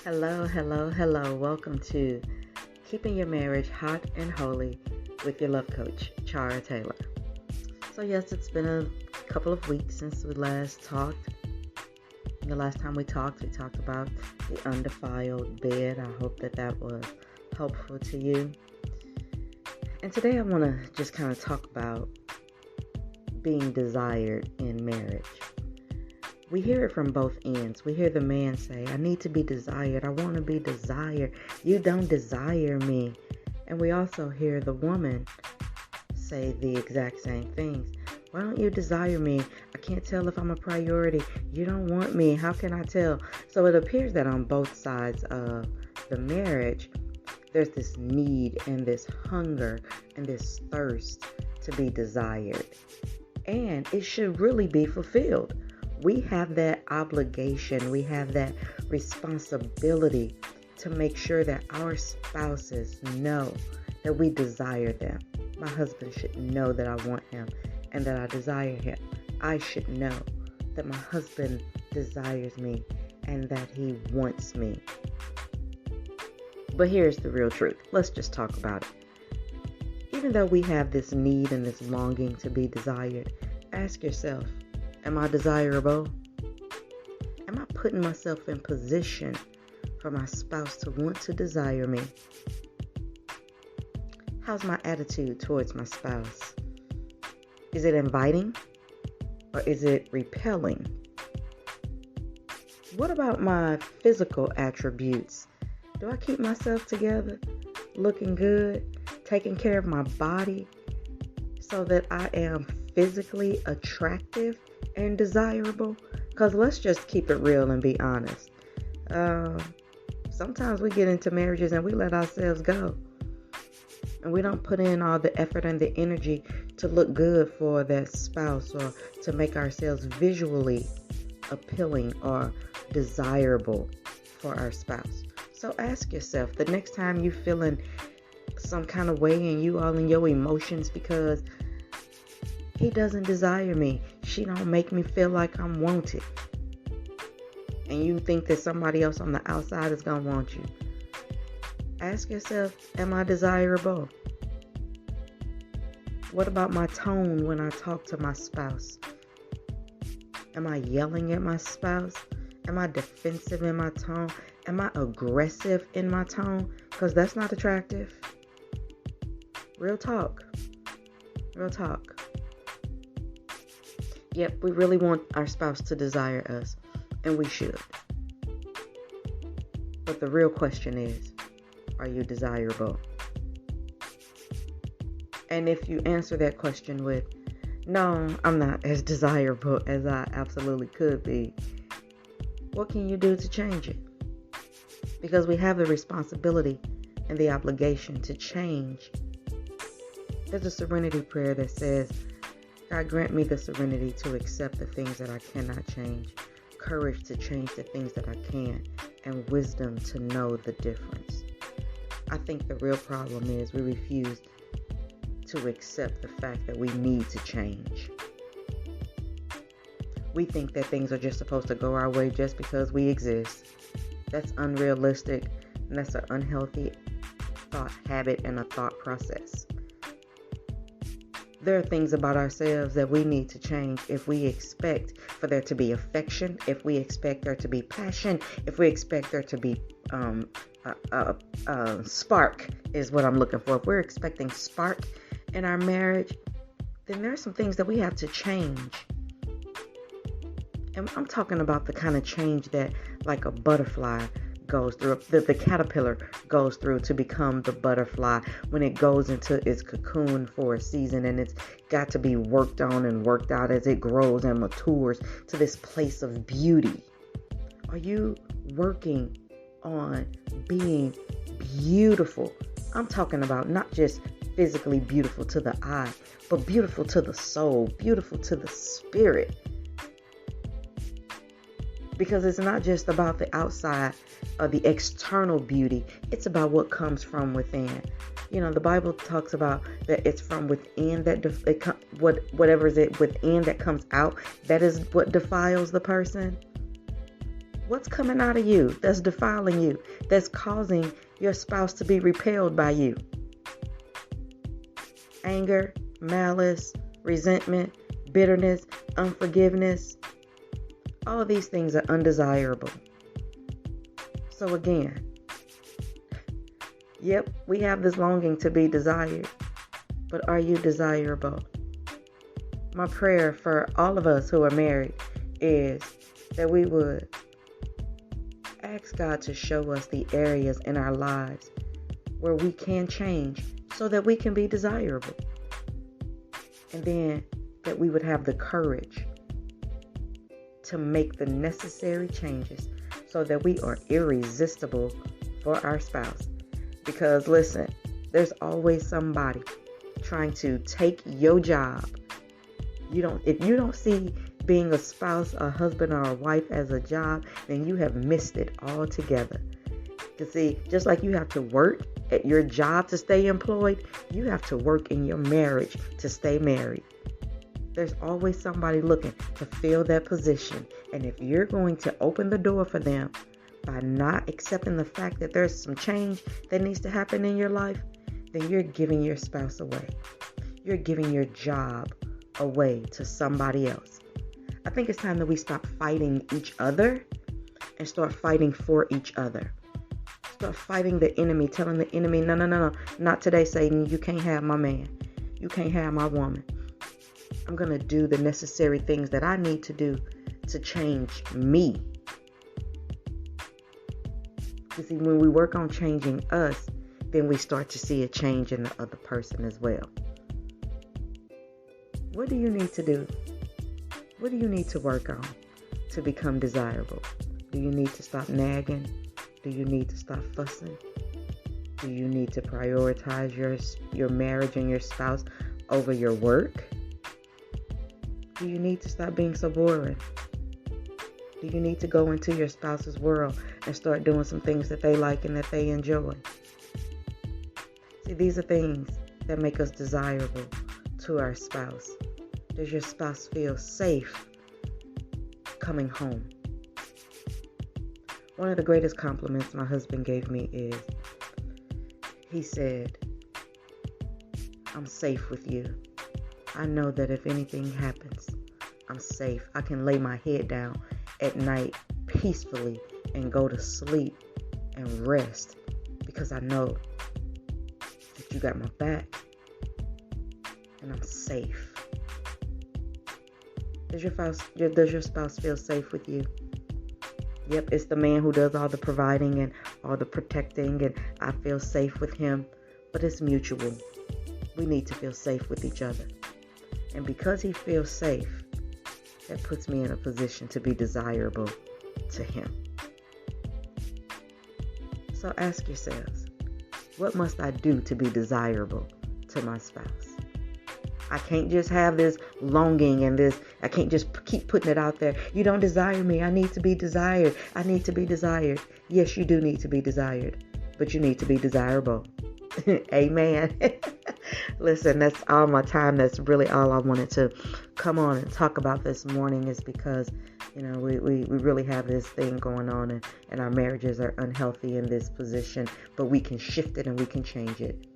Hello, hello, hello. Welcome to Keeping Your Marriage Hot and Holy with your love coach, Chara Taylor. So, yes, it's been a couple of weeks since we last talked. The last time we talked about the undefiled bed. I hope that was helpful to you. And today I want to just kind of talk about being desired in marriage. We hear it from both ends. We hear the man say, I need to be desired. I want to be desired. You don't desire me. And we also hear the woman say the exact same things. Why don't you desire me? I can't tell if I'm a priority. You don't want me. How can I tell? So it appears that on both sides of the marriage, there's this need and this hunger and this thirst to be desired. And it should really be fulfilled. We have that obligation, we have that responsibility to make sure that our spouses know that we desire them. My husband should know that I want him and that I desire him. I should know that my husband desires me and that he wants me. But here's the real truth. Let's just talk about it. Even though we have this need and this longing to be desired, ask yourself, am I desirable? Am I putting myself in position for my spouse to want to desire me? How's my attitude towards my spouse? Is it inviting or is it repelling? What about my physical attributes? Do I keep myself together, looking good, taking care of my body so that I am physically attractive and desirable? Because let's just keep it real and be honest. Sometimes we get into marriages and we let ourselves go. And we don't put in all the effort and the energy to look good for that spouse or to make ourselves visually appealing or desirable for our spouse. So ask yourself, the next time you're feeling some kind of way and you all in your emotions because he doesn't desire me, she don't make me feel like I'm wanted, and you think that somebody else on the outside is going to want you, ask yourself, am I desirable? What about my tone when I talk to my spouse? Am I yelling at my spouse? Am I defensive in my tone? Am I aggressive in my tone? Because that's not attractive. Real talk. Real talk. Yep, we really want our spouse to desire us, and we should. But the real question is, are you desirable? And if you answer that question with, no, I'm not as desirable as I absolutely could be, what can you do to change it? Because we have the responsibility and the obligation to change. There's a serenity prayer that says, God, grant me the serenity to accept the things that I cannot change, courage to change the things that I can, and wisdom to know the difference. I think the real problem is we refuse to accept the fact that we need to change. We think that things are just supposed to go our way just because we exist. That's unrealistic, and that's an unhealthy thought habit and a thought process. There are things about ourselves that we need to change if we expect for there to be affection, if we expect there to be passion, if we expect there to be spark is what I'm looking for. If we're expecting spark in our marriage, then there are some things that we have to change. And I'm talking about the kind of change that like a butterfly goes through, the caterpillar goes through to become the butterfly when it goes into its cocoon for a season, and it's got to be worked on and worked out as it grows and matures to this place of beauty. Are you working on being beautiful? I'm talking about not just physically beautiful to the eye, but beautiful to the soul, beautiful to the spirit. Because it's not just about the outside or the external beauty. It's about what comes from within. You know, the Bible talks about that it's from within that whatever is it within that comes out, that is what defiles the person. What's coming out of you that's defiling you, that's causing your spouse to be repelled by you? Anger, malice, resentment, bitterness, unforgiveness. All of these things are undesirable. So again, yep, we have this longing to be desired, but are you desirable? My prayer for all of us who are married is that we would ask God to show us the areas in our lives where we can change so that we can be desirable. And then that we would have the courage to make the necessary changes so that we are irresistible for our spouse. Because listen, there's always somebody trying to take your job. If you don't see being a spouse, a husband, or a wife as a job, then you have missed it altogether. Because see, just like you have to work at your job to stay employed, you have to work in your marriage to stay married. There's always somebody looking to fill that position. And if you're going to open the door for them by not accepting the fact that there's some change that needs to happen in your life, then you're giving your spouse away. You're giving your job away to somebody else. I think it's time that we stop fighting each other and start fighting for each other. Start fighting the enemy, telling the enemy, no, not today, Satan. You can't have my man. You can't have my woman. I'm going to do the necessary things that I need to do to change me. You see, when we work on changing us, then we start to see a change in the other person as well. What do you need to do? What do you need to work on to become desirable? Do you need to stop nagging? Do you need to stop fussing? Do you need to prioritize your marriage and your spouse over your work? Do you need to stop being so boring? Do you need to go into your spouse's world and start doing some things that they like and that they enjoy? See, these are things that make us desirable to our spouse. Does your spouse feel safe coming home? One of the greatest compliments my husband gave me is, he said, I'm safe with you. I know that if anything happens, I'm safe. I can lay my head down at night peacefully and go to sleep and rest because I know that you got my back and I'm safe. Does your spouse feel safe with you? Yep, it's the man who does all the providing and all the protecting, and I feel safe with him, but it's mutual. We need to feel safe with each other. And because he feels safe, that puts me in a position to be desirable to him. So ask yourselves, what must I do to be desirable to my spouse? I can't just have this longing and I can't just keep putting it out there. You don't desire me. I need to be desired. I need to be desired. Yes, you do need to be desired, but you need to be desirable. Amen. Listen, that's all my time. That's really all I wanted to come on and talk about this morning, is because, we really have this thing going on and our marriages are unhealthy in this position, but we can shift it and we can change it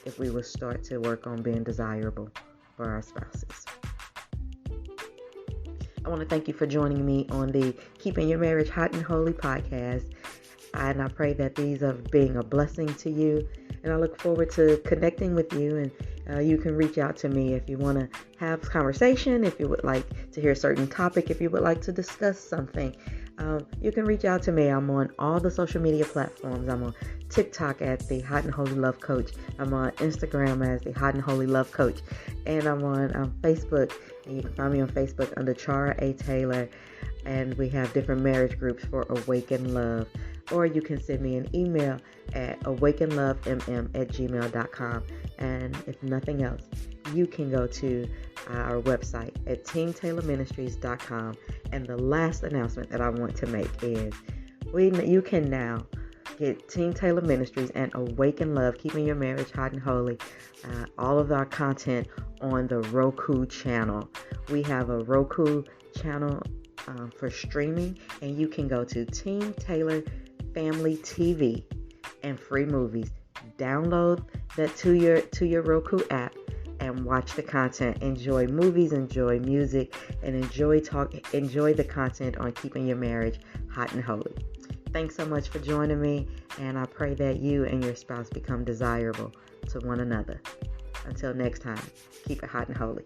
if we will start to work on being desirable for our spouses. I want to thank you for joining me on the Keeping Your Marriage Hot and Holy podcast. And I pray that these are being a blessing to you. And I look forward to connecting with you. And you can reach out to me if you want to have conversation, if you would like to hear a certain topic, if you would like to discuss something. You can reach out to me. I'm on all the social media platforms. I'm on TikTok as the Hot and Holy Love Coach. I'm on Instagram as the Hot and Holy Love Coach. And I'm on Facebook. And you can find me on Facebook under Chara A. Taylor. And we have different marriage groups for Awaken Love. Or you can send me an email at awakenlovemm@gmail.com. And if nothing else, you can go to our website at teamtaylorministries.com. And the last announcement that I want to make is you can now get Team Taylor Ministries and Awaken Love, Keeping Your Marriage Hot and Holy, all of our content on the Roku channel. We have a Roku channel for streaming, and you can go to Team Taylor Family TV and free movies. Download that to your Roku app and watch the content. Enjoy movies, enjoy music, and enjoy the content on keeping your marriage hot and holy. Thanks so much for joining me, and I pray that you and your spouse become desirable to one another. Until next time, keep it hot and holy.